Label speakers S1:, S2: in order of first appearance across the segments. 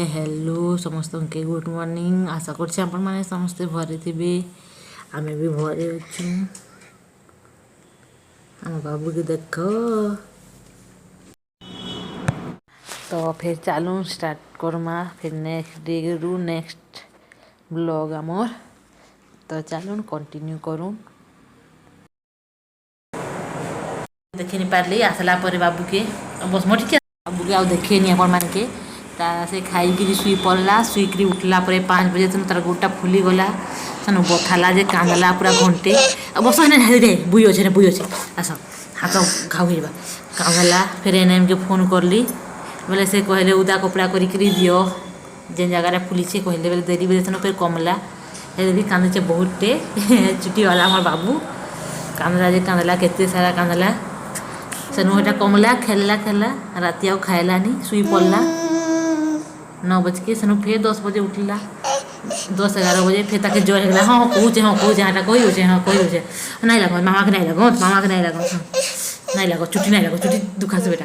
S1: Hello समस्त के good morning. आशा करछे आपण माने समस्ते भरे थे। आम भी भरे अच्छु। आम बाबू के देख तो फिर चालू स्टार्ट करमा फिर नेक्स्ट डे रु नेक्स्ट ब्लॉग आमर। तो चालू कंटिन्यू करूँ। देखे नहीं पार्ली आसला पर बाबू के बस मोटी बाबू के देखे नहीं आपण मान के से खाई शुई पड़ा शुईक उठला 5 बजे तेना तार गोटा फुली गला सेन बथाला जे कांदला पूरा घंटे बस दे बुई अच्छे बुई अच्छे आस हाथ घाव हो कांदला फिर एनएम के फोन करली बोले से कहले उदा कपड़ा करी दियो जेन जगह फुली कहले बोले देरी बजे सेन फिर कमला भी कांदे बहुतटे चुटी वाला हमार बाबू कांदला जे कांदला केते सारा कांदला सेनु एटा कमला खेलला राति आउ खाइलानी शुई पड़ला 9 बज के सेनु फिर 10 बजे उठला 10-11 बजे फिर ताके जोर हेला हाँ कहूचे हाँ कही नहीं लगो मामा के नहीं लगो चुटी दुखा से बेटा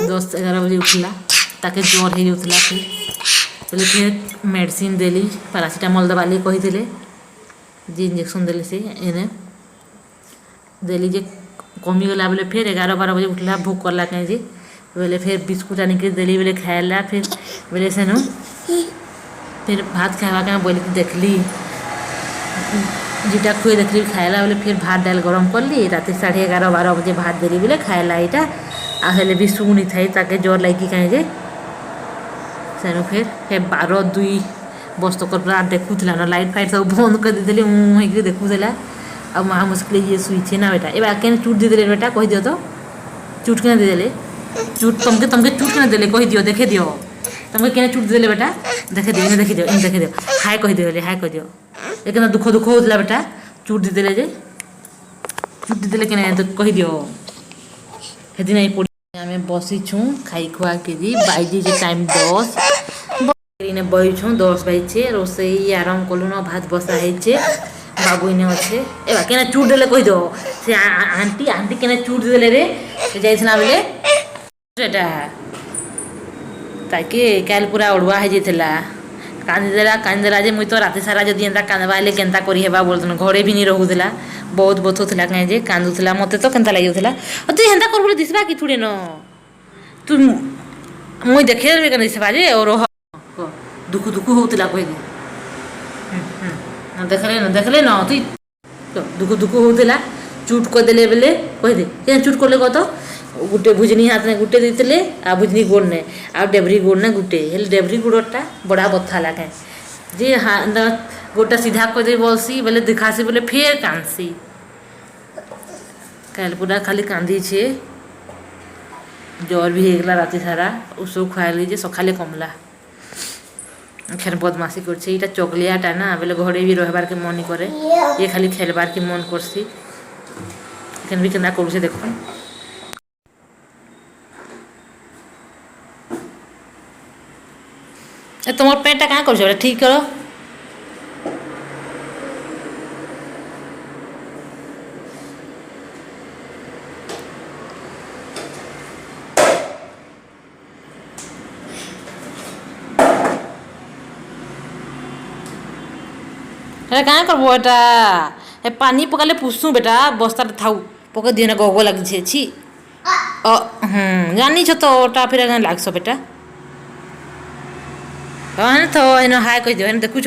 S1: 10-11 बजे उठला ताके जोर हो जाता फिर मेडिसिन देली पैरासिटामोल दबाली कही जे इंजेक्शन देली से एने देली जे कमीगला बोले फिर 11-12 बजे उठला भूख करला कहीं जे बोले फिर बिस्कुट आनिक देली बोले खाइला फिर बोले सेनु फिर भात खावा के बोल देखली जीटा खुए देखली खाइला बोले फिर भात डाल गरम करली रात 11:30-12 बजे भात देली बोले खाइला यहाँ आले भी शुनी थी ताके जोर लगी कहीं जे सेनु फिर 12-2 बस तक पूरा देखुला ना लाइट फाइट सब बंद कर देली होकर देखुला अब महा मुस्किल ये शुईछे ना बेटा ए के चुट दीदे बेटा कही दियो तो चुट के देले चुट तुमके चुट के देले कही दियो देखे दियो तुमके क्या चुट देले बेटा देखे दियो हाय कही दियो एक दुख होता बेटा चुट दीदे जे चुट दीदे के कही दियो हेदी नहीं पड़ी आम बसी छूँ खाई खुआ के बाजी जे टाइम 10 बही छूँ 10 बजे रोसई आरम्भ कलु न भात बसा है बाबू इने अच्छे ए क्या चुट देले कही दो से आंटी के चुट देले रे जाइना बोले ताके काल पूरा अड़ुआ हो जाता कांदेला जे मुई तो राति सारा जदि एंता कांदबाले केन्ता करी हेबा बोलतन घरे भी नहीं रहुला बहुत बथुला कहीं जे कांदुला मत तो केन्ता लगे तु हेन्ता कर बोले दिसबा कि थोड़े न तू मुई देखे देबे केन दिसबा जे और दुख होता कह देखले न तु दुख होता चुट कर देले बेले कह दे क्या चुट कर कह तो गोटे भुजनी हाथ ने गोटे देते आ भुजनी गोड़ ने आ डेबरी गोड़ ने गोटे हेल्ले डेबरी गोड़टा बड़ा बथाला कहीं जे हाँ गोटा सीधा कर दे बसी बोले दिखासी बोले फिर कांदसी कल पूरा खाली कांदी छे ज्वर भी होगला राति सारा उसो खुआली जे सकाले कमला खेर बदमाशी कर चकलियाटा ना बोले घरे भी रहबार के मन करे ये खाली खेलबार के मन करसी भी केना करूँ देख तुम पेंटा क्या कर ठीक करो क्या करबो बेटा पानी पकाले पुसू बेटा बस्ता थाऊ पक दिए ना गगो लगी छी जानी छो तो ओटा फिर लागस बेटा हाँ तो एन हाय कह दियो देखु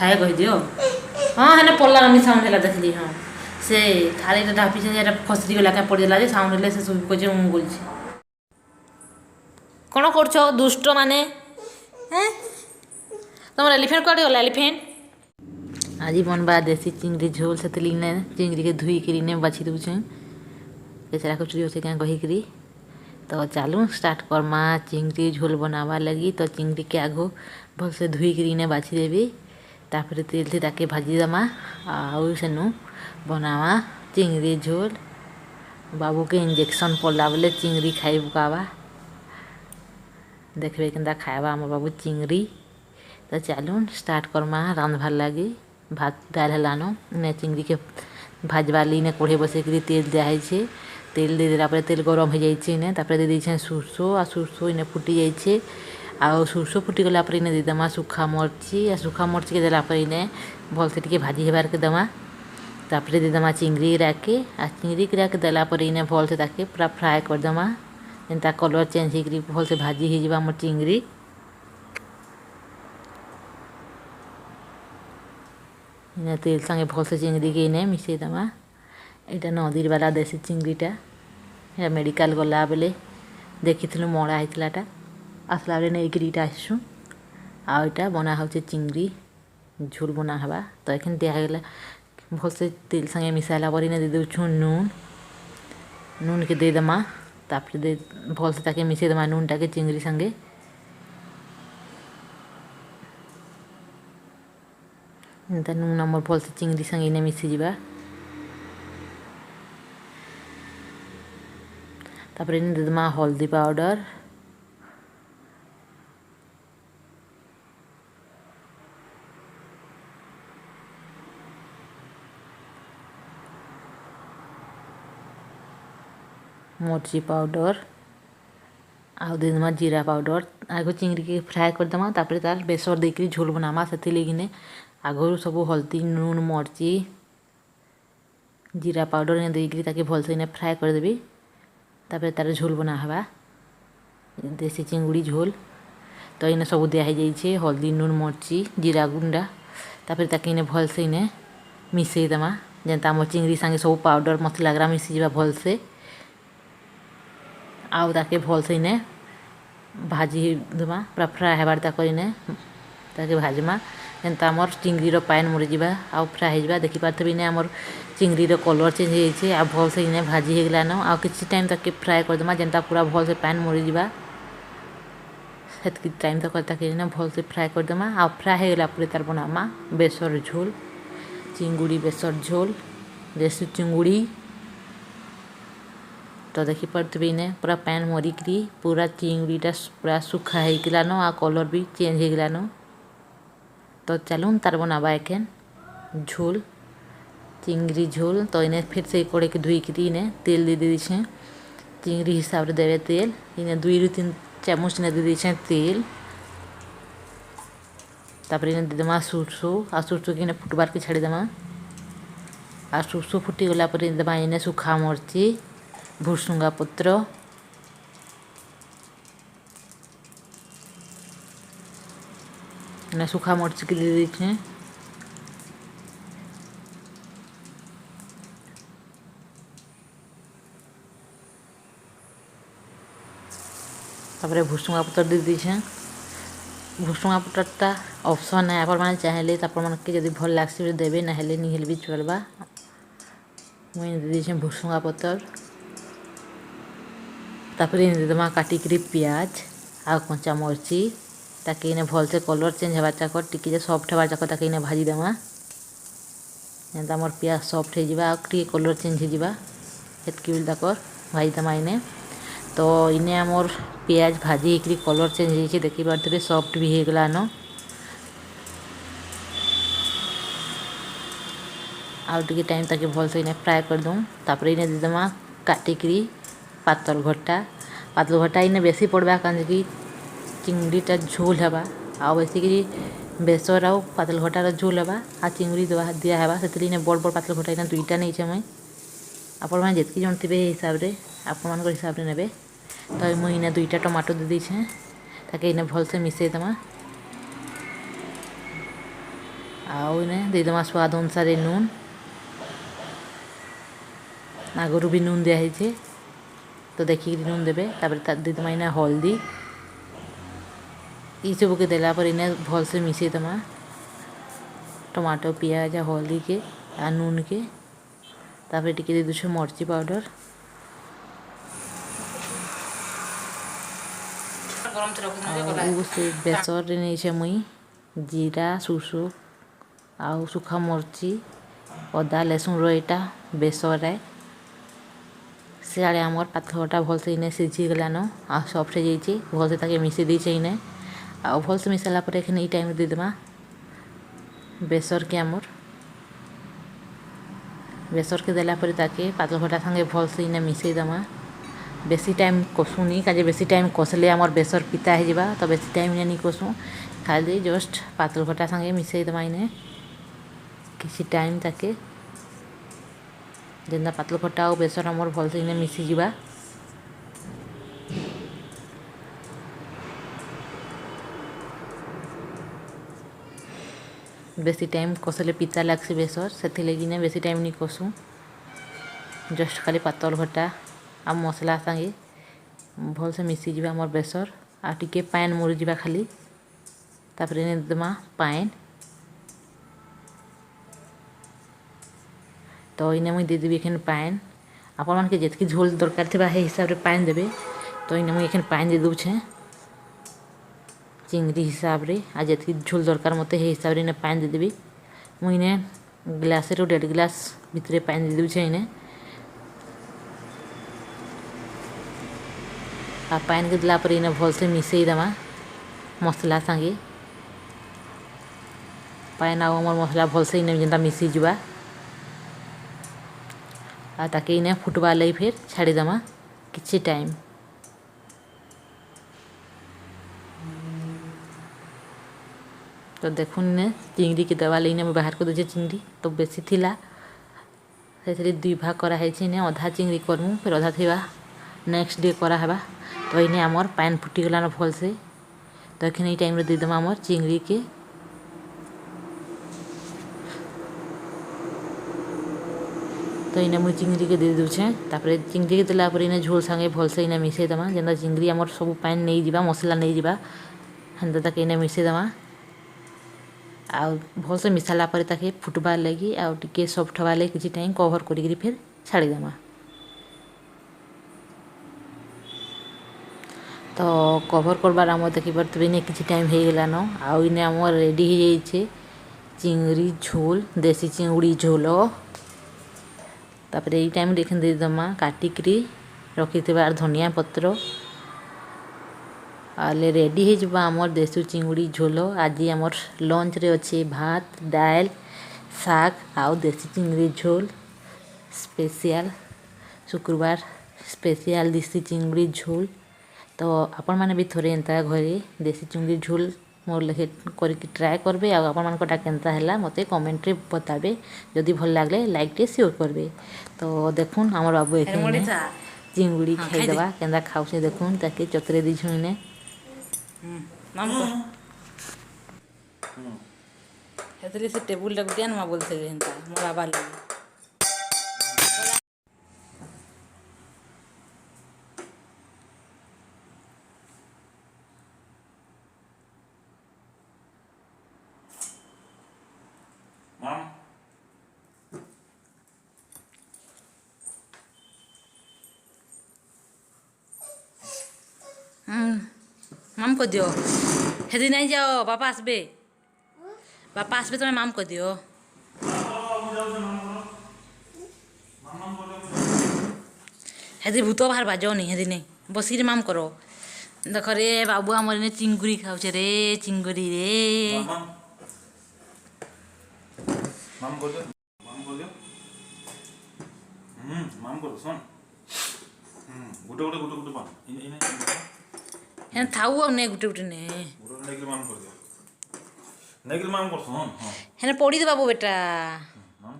S1: हाय कह दियो हाँ हेन पड़ला मम्मी साउंड है देखली हाँ से थाली ढापी खसरी गला क्या पड़गला साउंड है से सब कहे मुझे बोल कौन कर दुष्ट माने तुम एलिफेंट कौटे गला एलिफेंट आज बनवा देसी चिंगड़ी झोल से चिंगड़ी के धुईकरी बाछी दूचे बेचारा कुचरी अच्छे क्या कहीकरी तो चालू स्टार्ट करमा चिंगड़ी झोल बनावा लगी तो चिंगड़ी के आगो भल से धुईकरी बाछी देवी तापर तेल से ताके भाजी दमा आउ सेनु बनावा चिंगड़ी झोल बाबू के इंजेक्शन पड़ला बोले चिंगड़ी खाई बुकावा देखबे केन्ता खावा आम बाबू चिंगड़ी तो चालू स्टार्ट करमा रांधबार लगी भात डाल हलानो ने चिंगड़ी के भाजवाली ने कोढ़े बसे तेल दिया है तेल दे देला पर तेल गरम हो जाइए इने तापर दे दीछे सुरसो आ सुरसो इने फुटी जाइए आ सुरसो फुटी गला पर इने देदेमा सुखा मरची आ सुखा मरची के देला पर इने भल से टिके भाजी हेबार के दमा तापर देदेमा चिंगड़ी राके आ चिंगड़ी राके देला पर इने भल से ताके पूरा फ्राए कर दमा जेनता कलर चेंज होकरी भल से भाजी हो जावा मोर चिंगड़ी इने तेल संगे भल से चिंगड़ी के इने मिसई दमा एटा नदीर वाला देसी चिंगड़ीटा या मेडिकल गला बेले देखी मड़ा होता आसला बेले नहीं गिरीटा आसु आटा बना हो चिंगड़ी झोल बना हवा तो ये दिगला भल से तेल संगे मिसाला पर दे दूँ नून नून के दे दमा तापर दे भल से ताके मिसई दमा नूनटा के चिंगड़ी संगे नून आमर भल से चिंगड़ी संगे इने मिसी जावा तापर इने दे दमा हल्दी पाउडर मर्ची पाउडर आउ दे दमा जीरा पाउडर आगो चिंगड़ी के फ्राए कर दमा तापर तार बेसर देकरी झोल बनामा से लगिने आगु सब हल्दी नून मर्ची जीरा पाउडर इने देकरी ताकि भल से इने फ्राए कर देबी तापर तार झोल बना हवा देसी चिंगुड़ी झोल तो इने सब दिया जाइए हल्दी नून मर्ची जीरा गुंडा तापर ताकि इने भल से इने मिसई दमा जेनता आम चिंगड़ी संगे सब पाउडर मसला गरा मिसी जावा भल से आउ ताके भल से इने भाजी दमा पूरा फ्राए हेबार तक इने ताके भाजमा जेनता आमर चिंगड़ी पान मरीजा आउ फ्राए हो देखी पार्थे इने आमर चिंगड़ी कलर चेंज हो जाइए आ भल से इने भाजी होगलान आ किसी टाइम तक फ्राए करदमा जेनता पूरा भल से पान मरीजा से टाइम तक ताके भल से फ्राए करदमा आ फ्राए होगला पर तार बनामा बेसर झोल चिंगुड़ी बेसर झोल देसी चिंगुड़ी तो देखी पार्थे इने पूरा पैन मरिकी पूरा चिंगड़ीटा पूरा सुखा होगलान आ कलर भी चेंज होगलान तो चलून तार बनाबा एखेन झोल चिंगड़ी झोल तो इन्हें फिर से कड़े के धुईकरी इन्हें तेल दे दीछे चिंगड़ी हिसाब से देवे तेल इन्हें 2-3 चामच ने दे दीछे तेल तापर इन्हें दे दमा सुरसो आ सुरसो के इन्हें फुटबार के छाड़ी दमा आ सुरसो फुटी गला पर दमा इन्हें सुखा मरची भुसुंगा पत्र इन्हें सुखा मरची के दे दीछे तापर भुसुंगा पत्र दे दीछे भुसुंगा पत्रटा ऑप्शन है आप चाहे आपके जब भल लगे देवे ना नहीं भी चलवा मुझे दे दीछे भुसुंगा पत्र तापर दे दमा काटिकी पियाज आ कंचा मरची ताकि इन्हें भल से कलर चेंज हवा तक टिके सफ्ट हवा तक ताकि इन्हें भाजी देमा जेनता मोर पियाज सफ्ट हो कलर चेंज हो हेतकी तक भाजी देमा इन्हें तो इन्हें आमर पियाज भाजी होकरी कलर चेंज हो देखी पारे सफ्ट भी होगलान आउ टे टाइम तक भल से इन्हें फ्राए कर दूँ तापर इन्हें दे दमा काटिकी पातल घटा इन्हें बेसी पड़वा कि चिंगड़ीटा झोल हवा आ बेसिकी बेसर आउ पातल घटार झोल हवा आ चिंगड़ी दिया हवा से इन्हें बड़ बड़ पातल घटा इन्हें 2टा नहीं मुई आपण मैंने जितकी जन थे हिसाब से आपण हिसाब से ने तो मुझे इन्हें 2टा टमाटो दे दीछे ताकि इन्हें भल से मिसई दमा आउ इन्हें दे दमा स्वाद अनुसार नून आगुरी भी नून दिया तो देखिए नून देवे तापर दे दमा इन्हें हल्दी ये सब के देला पर इन्हें भल से मिसई दमा टमाटो पियाज हल्दी के आ नून के तापर टिके दे दूसरे मर्ची पाउडर से बेसर नहीं मुई जीरा सुरसो आउ सुखा मरची अदा लहसुन रईटा बेसर है सियाड़े आमर पातलटा भल से इन्हें सीझी गलान आ सफ्ट हो जाइए भल से ताके मिसई दीचे इन्हें आ भल से मिसाला पर ये टाइम दे देमा बेसर के आमर बेसर के देला पर ताके पातल घटा संगे भल से इने मिसई दमा बेसी टाइम कसूनी काजे बेसी टाइम कसले आमर बेसर पिता हो जावा तो बेसी टाइम नहीं कसू खाली जस्ट पातल घटा संगे मिसई दमा इने किसी टाइम ताके जेन्दा पातल घटा और बेसर आमर भल से इने मिसी जावा बेसी टाइम कसले पिता लागसी बेसर से लगी बेसी टाइम नहीं कसू जस्ट खाली पातल घटा आ मसला संगे भल से मिसी जावा मोर बेसर आ टिके पान मुरी जावा खाली तापर ने दमा पान तो इने मुई दे देबी एखन पान आपण मान के जेतकी झोल दरकार थिबा हे हिसाब रे पान देबे तो इने मुई एखन पान दे दूछे चिंगड़ी हिसाब रे आ जेतकी झोल दरकार मते हे हिसाब रे ने पान दे देबी मुई इने ग्लास रे 1.5 ग्लास भितरे पान दे दूछे इने आ पान के दिला पर इने भल से मिसई दमा मसला संगे पान आ मोर मसला भल से इने जेंता मिसी जुबा आ ताके इने फुटवा लई फिर छाड़ी दमा किछि टाइम तो देखुन ने चिंगड़ी के दवा लईने मैं बाहर को दे चिंगड़ी तो बेसी थिला से 2 भाग करा है ने अधा चिंगड़ी करमु फिर अधा थिबा नेक्स्ट डे करा हेबा तो इने आमर पान फुटी गला न भल से तो एखन टाइम रे दे दमा आमर चिंगड़ी के तो इने मुई चिंगड़ी के दे दूछे तापर चिंगड़ी के देला पर इने झोल संगे भल से इने मिसई दमा जेंदा चिंगड़ी आमर सब पान नहीं जीवा मसला नहीं जीवा हेंदा तक इने मिसई दमा आ भल से मिसाला पर ताके फुटबार लगी आ टिके सॉफ्ट हवा लगी किछि टाइम कवर करी फिर छाड़ी दमा तो कवर करबार आम देखी पारे इने किछि टाइम हो गलान आउ इने आम रेडी हो जाइए चिंगड़ी झोल देसी चिंगड़ी झोल तापर ये टाइम देख दे दमा काटिकी रखि धनिया पत्र आले रेडी हो जबा आमर देसी चिंगड़ी झोल आज आमर लंच रे अच्छे भात दाल साग आउ देसी चिंगड़ी झोल स्पेशल शुक्रवार स्पेशल देसी चिंगड़ी झोल तो आपण मैंने भी थोड़े एंता घरे देसी चिंगड़ी झोल मोर लेखे करके ट्राए करबे आ आपण मानकटा केनता हैला मते कमेंट रे बताबे जदि भल लागले लाइक टे शेयर करबे तो देखुन हमर बाबू एखे चिंगड़ी खाई देबा केनता खाउसे देखुन ताके चतरे दी छुने माम को हेतली से टेबल लग दिया ना बोलते हेंता मोर बाबा लगे माम को दियो हेदी नहीं जाओ बापा आसबे तुम्हें माम को दियो हेदी भूत बाहर बाजो नहीं हेदी नहीं बसी माम करो देख रे बाबू आमर ने चिंगुरी खाऊचे रे चिंगुरी रे
S2: माम कर दियो माम कर सुन गुटे गुटे गुटे गुटे पान इने
S1: हेन थाऊ और ने गुटे गुटे ने
S2: गुटे नेगिल माम कर दियो नेगिल माम कर सुन हां
S1: हेन पड़ी दे बाबू बेटा
S2: माम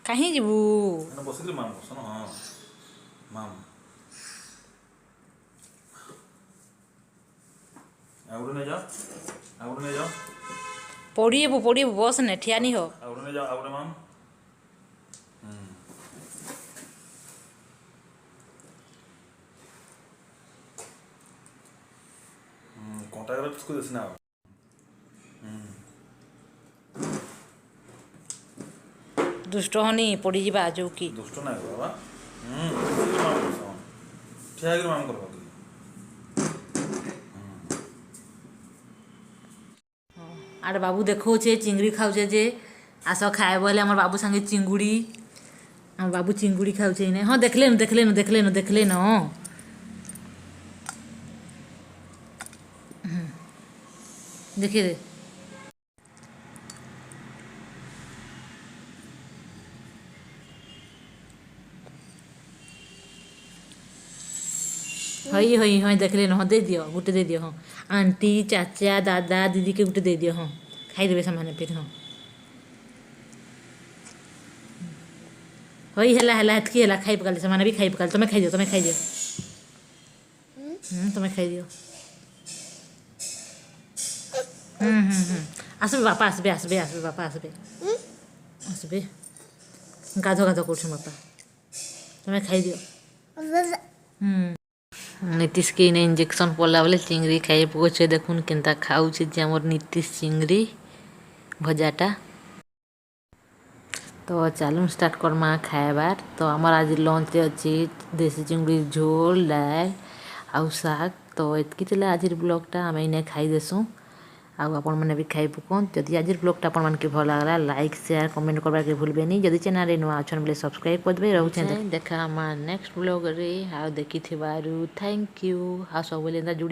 S1: कहीं जीबू
S2: हेन बसिले माम कर सुन हां माम आउरे ने जाओ
S1: पड़ी बस ने ठिया नहीं हो
S2: आउरे ने जाओ आउरे माम कोंटा कर उसको देसना
S1: दुष्ट हनी पड़ी जीवा जो की
S2: दुष्ट ना बाबा ठिया कर माम करबा
S1: आर बाबू देखो छे चिंगड़ी खाऊचे जे आस खाए बोले हमर बाबू संगे चिंगुड़ी हमर बाबू चिंगुड़ी खाऊचे ने हां देखले न देखिए हई हई हाँ देखले न हाँ दे दियो गुटे दे दियो हाँ आंटी चाचा दादा दीदी के गुटे दे दियो हाँ खाईदेवे से फिर हाँ हई है हेतकी है खाई पकाल से भी खाई पकाल तुम्हें खाई दियो तुम्हें खाई दियो आसबे बापा आसबे बापा आसबे गाधो गाधो कर बापा तुम्हें खाई दियो नीतीश के इने इंजेक्शन पड़ला बोले चिंगड़ी खाई पकोचे देखुन केनता खाऊचे जे हमर नीतीश चिंगड़ी भजाटा तो चलूँ स्टार्ट करमा खाएबार तो आमर आज लंच अच्छी देसी चिंगड़ी झोल डाल आउ शाग तो एतकी आज ब्लॉगटा आम इने खाई देसुँ आउ आपण मैंने भी खाई पकन जदि आज ब्लॉगटा आपण मानके भल लागला लाइक शेयर कमेंट करबा के भूलबेनी जदि चैनल नुआ अछन बोले सब्सक्राइब करबे रहउछन देखा हमार नेक्स्ट ब्लॉग रे आउ देखि थिबारु थैंक यू आ सब बोले जुड़ी